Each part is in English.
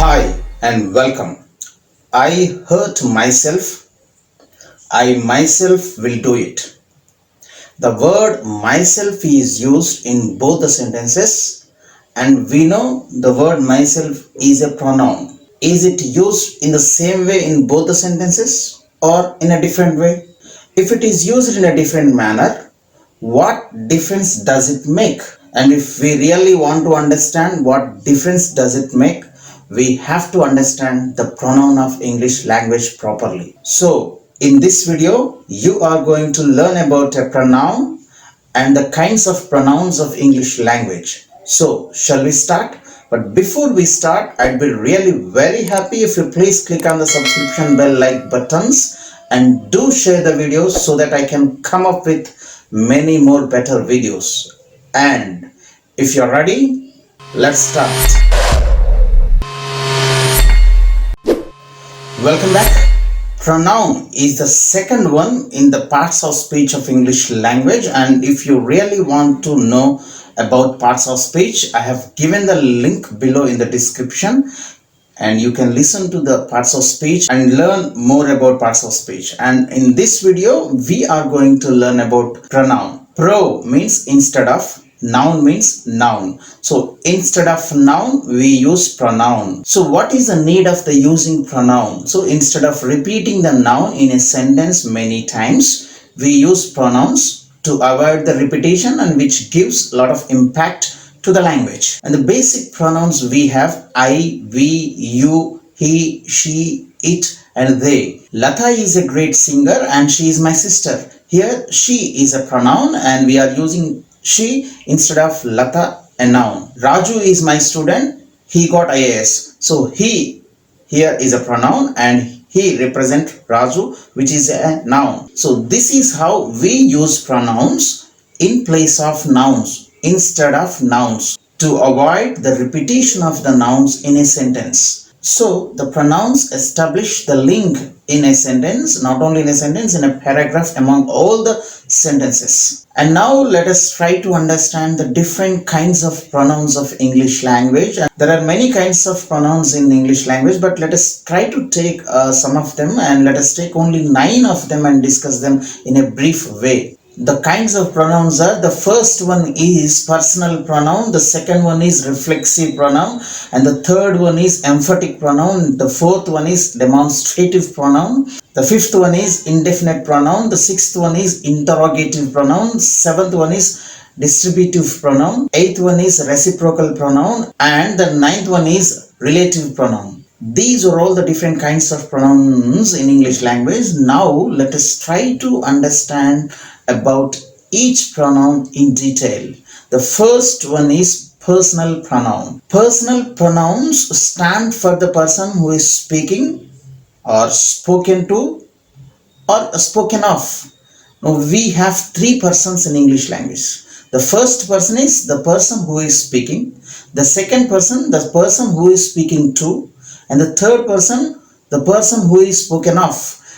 Hi and welcome. I hurt myself. I myself will do it. The word myself is used in both the sentences, and we know the word myself is a pronoun. Is it used in the same way in both the sentences or in a different way? If it is used in a different manner, what difference does it make? And if we really want to understand what difference does it make, we have to understand the pronoun of English language properly. So in this video, you are going to learn about a pronoun and the kinds of pronouns of English language. So shall we start? But before we start, I'd be really very happy if you please click on the subscription bell like buttons and do share the videos so that I can come up with many more better videos. And if you're ready, let's start. Welcome back. Pronoun is the second one in the parts of speech of English language, and if you really want to know about parts of speech, I have given the link below in the description, and you can listen to the parts of speech and learn more about parts of speech. And in this video, we are going to learn about pronoun. Pro means instead of, noun means noun. So instead of noun, we use pronoun. So what is the need of the using pronoun? So instead of repeating the noun in a sentence many times, we use pronouns to avoid the repetition, and which gives a lot of impact to the language. And the basic pronouns we have I, we, you, he, she, it, and they. Lata is a great singer and she is my sister. Here she is a pronoun and we are using she instead of Lata, a noun. Raju is my student. He got IAS. So he here is a pronoun and he represent Raju, which is a noun. So this is how we use pronouns in place of nouns, instead of nouns, to avoid the repetition of the nouns in a sentence. So the pronouns establish the link in a sentence, not only in a sentence, in a paragraph, among all the sentences. And now let us try to understand the different kinds of pronouns of English language. And there are many kinds of pronouns in English language, but let us try to take some of them, and let us take only 9 of them and discuss them in a brief way. The kinds of pronouns are: the first one is personal pronoun, the second one is reflexive pronoun, and the third one is emphatic pronoun, the fourth one is demonstrative pronoun, the fifth one is indefinite pronoun, the sixth one is interrogative pronoun, seventh one is distributive pronoun, eighth one is reciprocal pronoun, and the ninth one is relative pronoun. These are all the different kinds of pronouns in English language. Now let us try to understand about each pronoun in detail. The first one is personal pronoun. Personal pronouns stand for the person who is speaking or spoken to or spoken of. Now we have 3 persons in English language. The first person is the person who is speaking, the second person, the person who is speaking to, and the third person, the person who is spoken of.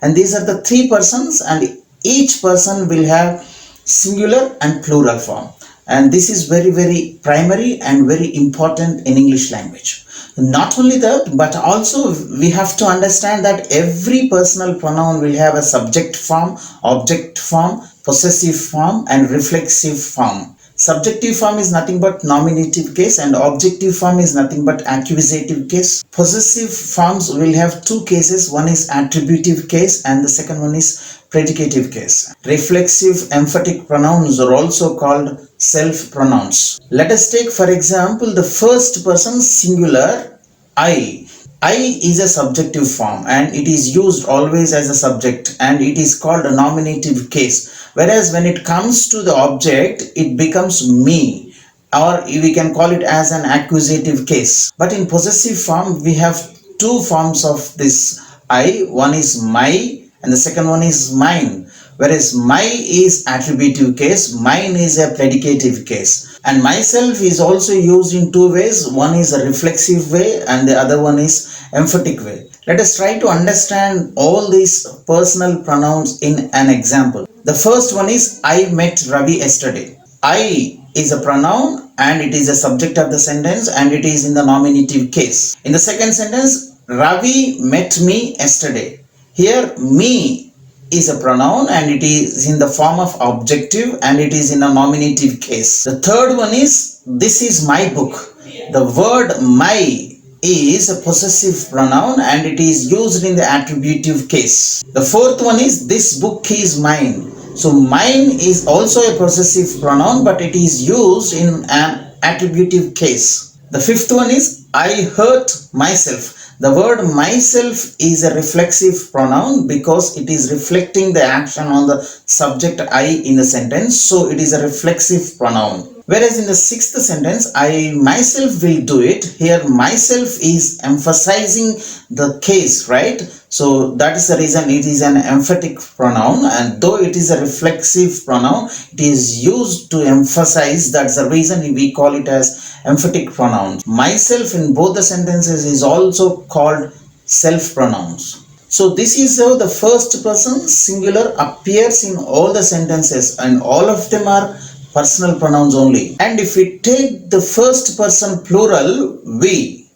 And these are the 3 persons, and each person will have singular and plural form. And this is very primary and very important in English language. Not only that, but also we have to understand that every personal pronoun will have a subject form, object form, possessive form, and reflexive form. Subjective form is nothing but nominative case, and objective form is nothing but accusative case. Possessive forms will have 2 cases. One is attributive case and the second one is predicative case. Reflexive emphatic pronouns are also called self pronouns. Let us take for example the first person singular I. I is a subjective form and it is used always as a subject, and it is called a nominative case. Whereas when it comes to the object, it becomes me, or we can call it as an accusative case. But in possessive form, we have 2 forms of this I. One is my and the second one is mine. Whereas my is attributive case, mine is a predicative case. And myself is also used in 2 ways. One is a reflexive way and the other one is emphatic way. Let us try to understand all these personal pronouns in an example. The first one is I met Ravi yesterday. I is a pronoun and it is a subject of the sentence and it is in the nominative case. In the second sentence, Ravi met me yesterday. Here, me is a pronoun and it is in the form of objective and it is in a nominative case. The third one is, this is my book. The word my is a possessive pronoun and it is used in the attributive case. The fourth one is, this book is mine. So mine is also a possessive pronoun but it is used in an attributive case. The fifth one is, I hurt myself. The word myself is a reflexive pronoun because it is reflecting the action on the subject I in the sentence. So it is a reflexive pronoun. Whereas in the sixth sentence, I myself will do it. Here myself is emphasizing the case, right? So that is the reason it is an emphatic pronoun, and though it is a reflexive pronoun, it is used to emphasize. That's the reason we call it as emphatic pronoun. Myself in both the sentences is also called self pronouns. So this is how the first person singular appears in all the sentences, and all of them are personal pronouns only. And if we take the first person plural, we,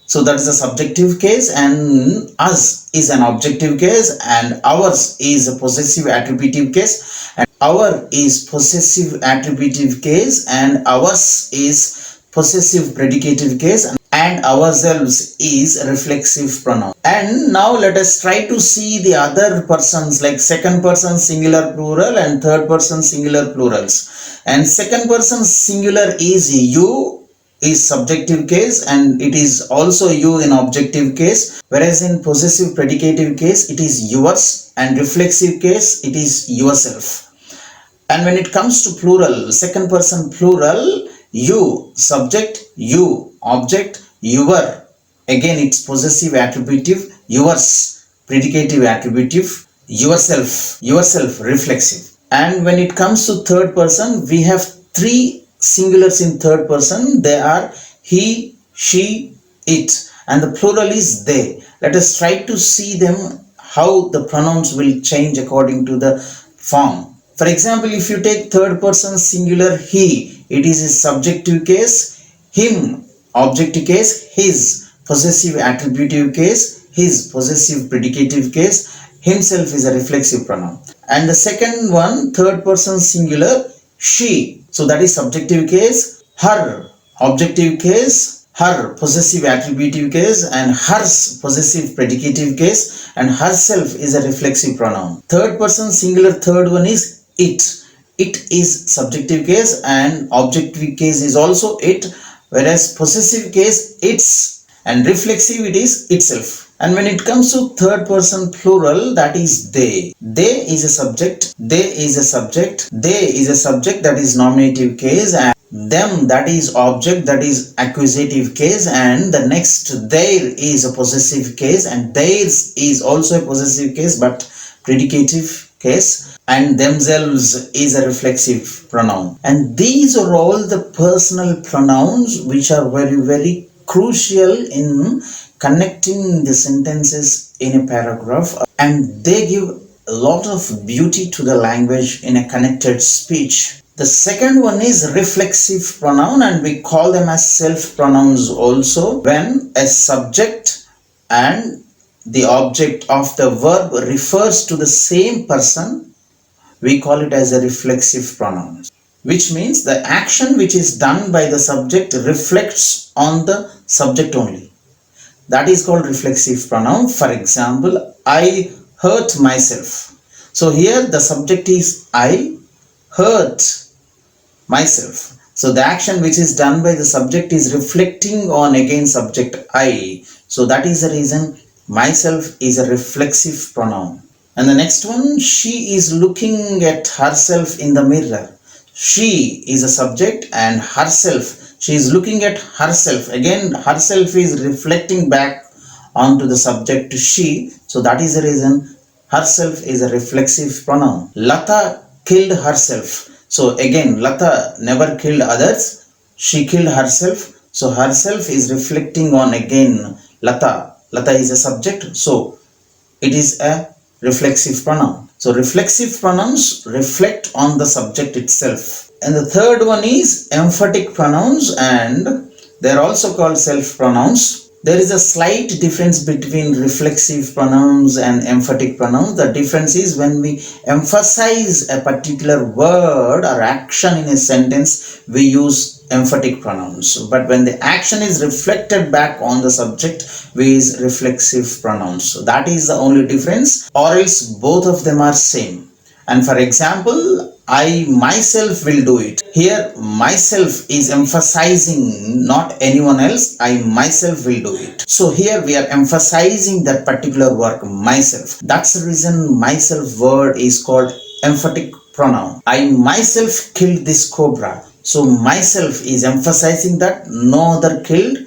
so that is a subjective case, and us is an objective case, and ours is a possessive attributive case, and our is possessive attributive case, and ours is possessive predicative case, and ourselves is a reflexive pronoun. And now let us try to see the other persons, like second person singular plural and third person singular plurals. And second person singular is you is subjective case and it is also you in objective case, whereas in possessive predicative case it is yours, and reflexive case it is yourself. And when it comes to plural, second person plural, you subject, you object, your, again it's possessive attributive, yours predicative attributive, yourself reflexive. And when it comes to third person, we have three singulars in third person. They are he, she, it, and the plural is they. Let us try to see them, how the pronouns will change according to the form. For example, if you take third person singular he, it is a subjective case, him objective case, his possessive attributive case, his possessive predicative case, himself is a reflexive pronoun. And the second one, third person singular, she, so that is subjective case, her objective case, her possessive attributive case, and hers possessive predicative case, and herself is a reflexive pronoun. Third person singular, third one is it. It is subjective case and objective case is also it, whereas possessive case it's, and reflexive it is itself. And when it comes to third person plural, that is they. They is a subject, they is a subject, they is a subject, that is nominative case, and them, that is object, that is accusative case, and the next there is a possessive case, and theirs is also a possessive case but predicative case, and themselves is a reflexive pronoun. And these are all the personal pronouns which are very, very crucial in connecting the sentences in a paragraph, and they give a lot of beauty to the language in a connected speech. The second one is reflexive pronoun, and we call them as self pronouns also. When a subject and the object of the verb refers to the same person, we call it as a reflexive pronoun, which means the action which is done by the subject reflects on the subject only. That is called reflexive pronoun. For example, I hurt myself. So here the subject is I hurt myself. So the action which is done by the subject is reflecting on again subject I. So that is the reason myself is a reflexive pronoun. And the next one, she is looking at herself in the mirror. She is a subject and herself, she is looking at herself. Again, herself is reflecting back onto the subject she. So that is the reason herself is a reflexive pronoun. Lata killed herself. So again, Lata never killed others. She killed herself. So herself is reflecting on again Lata. Lata is a subject. So it is a reflexive pronoun. So reflexive pronouns reflect on the subject itself. And the third one is emphatic pronouns, and they're also called self pronouns. There is a slight difference between reflexive pronouns and emphatic pronouns. The difference is when we emphasize a particular word or action in a sentence, we use emphatic pronouns. But when the action is reflected back on the subject, we use reflexive pronouns. So that is the only difference, or else both of them are same. And for example, I myself will do it. Here, myself is emphasizing not anyone else. I myself will do it. So here we are emphasizing that particular work, myself. That's the reason myself word is called emphatic pronoun. I myself killed this cobra. So myself is emphasizing that no other killed,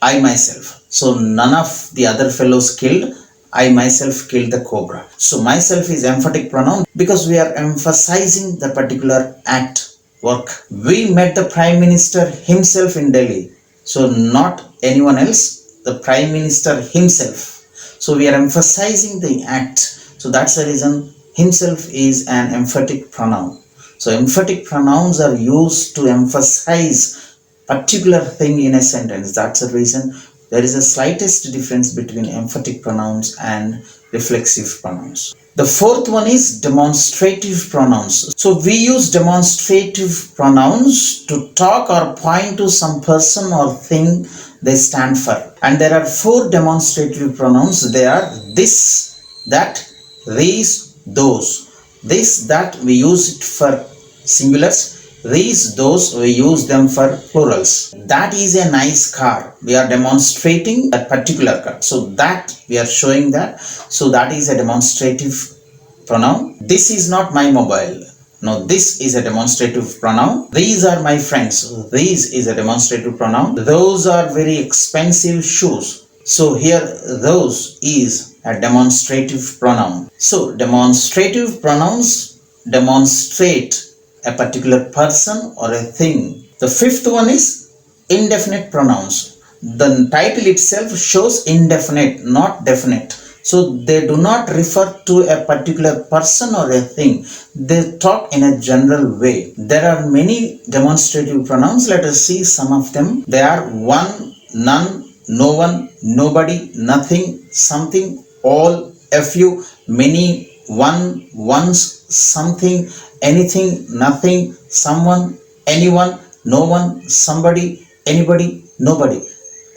I myself. So none of the other fellows killed. I myself killed the cobra. So myself is emphatic pronoun because we are emphasizing the particular act, work. We met the Prime Minister himself in Delhi. So not anyone else, the Prime Minister himself. So we are emphasizing the act. So that's the reason himself is an emphatic pronoun. So emphatic pronouns are used to emphasize particular thing in a sentence. That's the reason there is a slightest difference between emphatic pronouns and reflexive pronouns. The fourth one is demonstrative pronouns. So we use demonstrative pronouns to talk or point to some person or thing they stand for. And there are four demonstrative pronouns. They are this, that, these, those. This, that, we use it for singulars. These, those, we use them for plurals. That is a nice car. We are demonstrating a particular car. So that, we are showing that. So that is a demonstrative pronoun. This is not my mobile. No, this is a demonstrative pronoun. These are my friends. These is a demonstrative pronoun. Those are very expensive shoes. So here, those is a demonstrative pronoun. So demonstrative pronouns demonstrate a particular person or a thing. The fifth one is indefinite pronouns. The title itself shows indefinite, not definite. So they do not refer to a particular person or a thing. They talk in a general way. There are many demonstrative pronouns. Let us see some of them. They are one, none, no one, nobody, nothing, something, all, a few, many, one, once, something, anything, nothing, someone, anyone, no one, somebody, anybody, nobody,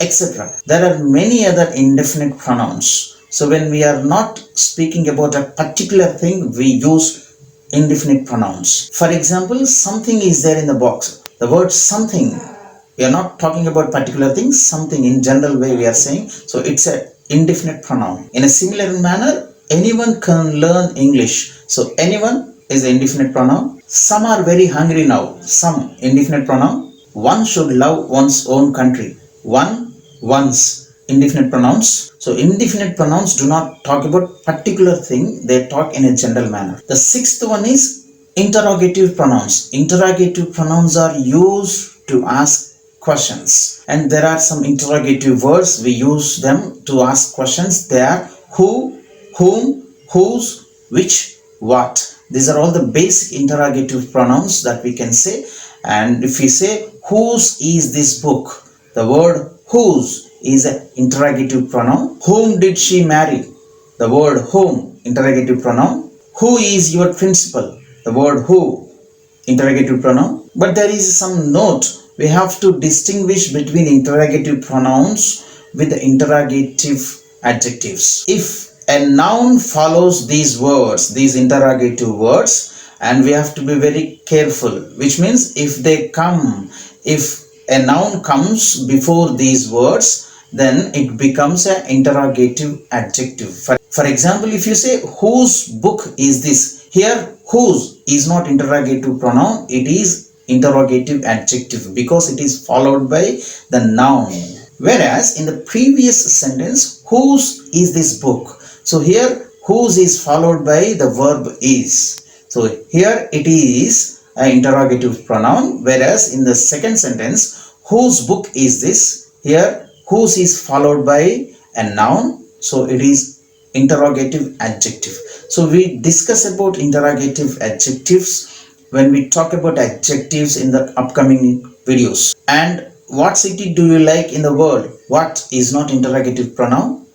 etc. There are many other indefinite pronouns. So when we are not speaking about a particular thing, we use indefinite pronouns. For example, something is there in the box. The word something, we are not talking about particular things, something in general way we are saying. So it's an indefinite pronoun. In a similar manner, anyone can learn English. So anyone is an indefinite pronoun. Some are very hungry now. Some, indefinite pronoun. One should love one's own country. One, once, indefinite pronouns. So indefinite pronouns do not talk about particular thing. They talk in a general manner. The sixth one is interrogative pronouns. Interrogative pronouns are used to ask questions. And there are some interrogative words. We use them to ask questions. They are who, whom, whose, which, what. These are all the basic interrogative pronouns that we can say. And if we say, whose is this book? The word whose is an interrogative pronoun. Whom did she marry? The word whom, interrogative pronoun. Who is your principal? The word who, interrogative pronoun. But there is some note. We have to distinguish between interrogative pronouns with the interrogative adjectives. If a noun follows these words, these interrogative words, and we have to be very careful, which means if a noun comes before these words, then it becomes an interrogative adjective. For example, if you say, whose book is this? Here, whose is not interrogative pronoun, it is interrogative adjective because it is followed by the noun. Whereas in the previous sentence, whose is this book? So here, whose is followed by the verb is. So here it is an interrogative pronoun, whereas in the second sentence, whose book is this? Here, whose is followed by a noun, so it is interrogative adjective. So we discuss about interrogative adjectives when we talk about adjectives in the upcoming videos. And what city do you like in the world? What is not interrogative pronoun?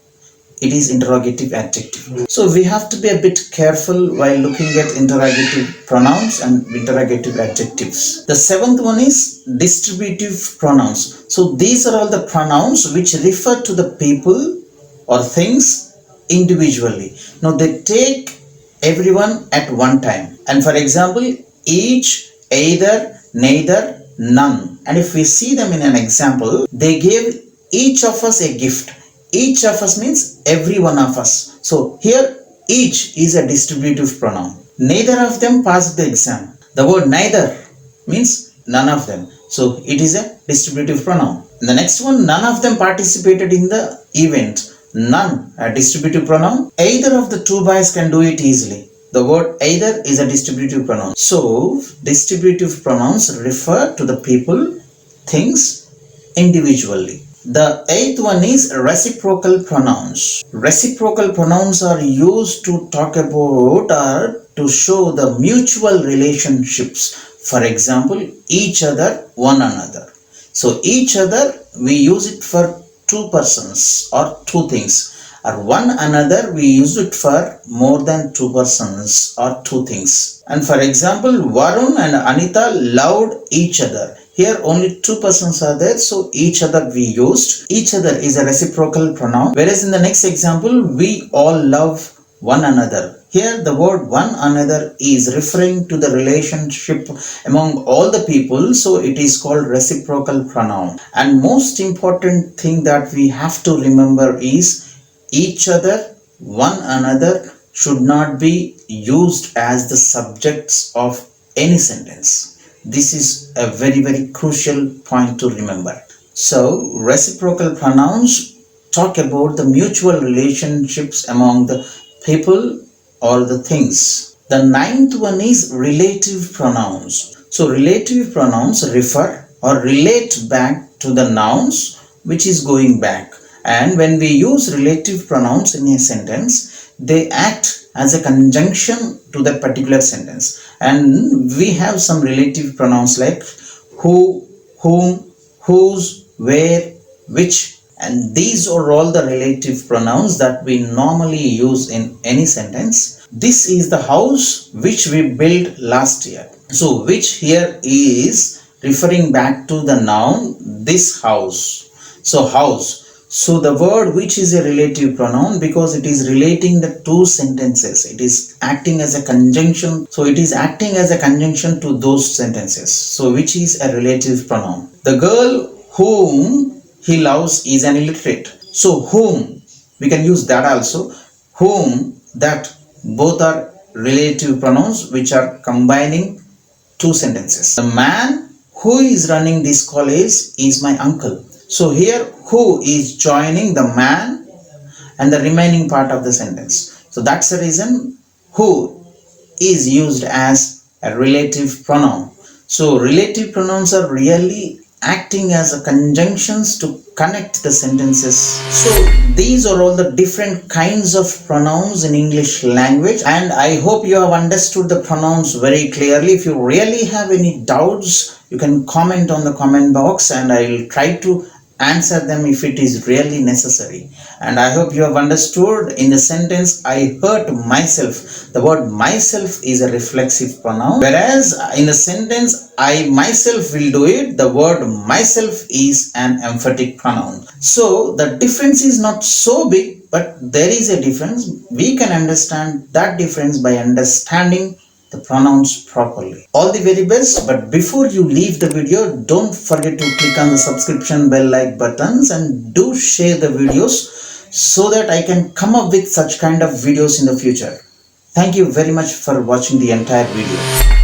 It is interrogative adjective. So we have to be a bit careful while looking at interrogative pronouns and interrogative adjectives. The seventh one is distributive pronouns. So these are all the pronouns which refer to the people or things individually. Now they take everyone at one time. And for example, each, either, neither, none. And if we see them in an example, they gave each of us a gift. Each of us means every one of us. So here each is a distributive pronoun. Neither of them passed the exam. The word neither means none of them. So it is a distributive pronoun. And the next one, none of them participated in the event. None, a distributive pronoun. Either of the two boys can do it easily. The word either is a distributive pronoun. So distributive pronouns refer to the people, things individually. The eighth one is reciprocal pronouns. Reciprocal pronouns are used to talk about or to show the mutual relationships. For example, each other, one another. So each other, we use it for two persons or two things. Or one another, we use it for more than two persons or two things. And for example, Varun and Anita loved each other. Here only two persons are there, so each other we used. Each other is a reciprocal pronoun. Whereas in the next example, we all love one another. Here the word one another is referring to the relationship among all the people, so it is called reciprocal pronoun. And most important thing that we have to remember is each other, one another should not be used as the subjects of any sentence. This is a very crucial point to remember. So reciprocal pronouns talk about the mutual relationships among the people or the things. The ninth one is relative pronouns. So relative pronouns refer or relate back to the nouns which is going back. And when we use relative pronouns in a sentence, they act as a conjunction to that particular sentence. And we have some relative pronouns like who, whom, whose, where, which, and these are all the relative pronouns that we normally use in any sentence. This is the house which we built last year. So which here is referring back to the noun this house. So house. So the word which is a relative pronoun because it is relating the two sentences. It is acting as a conjunction. So it is acting as a conjunction to those sentences. So which is a relative pronoun. The girl whom he loves is an illiterate. So whom, we can use that also. Whom, that, both are relative pronouns which are combining two sentences. The man who is running this college is my uncle. So here who is joining the man and the remaining part of the sentence. So that's the reason who is used as a relative pronoun. So relative pronouns are really acting as a conjunctions to connect the sentences. So these are all the different kinds of pronouns in English language, and I hope you have understood the pronouns very clearly. If you really have any doubts, you can comment on the comment box and I will try to answer them if it is really necessary. And I hope you have understood. In the sentence I hurt myself, the word myself is a reflexive pronoun, whereas in the sentence I myself will do it, the word myself is an emphatic pronoun. So the difference is not so big, but there is a difference. We can understand that difference by understanding the pronouns properly. All the very best, but before you leave the video, don't forget to click on the subscription bell like buttons and do share the videos so that I can come up with such kind of videos in the future. Thank you very much for watching the entire video.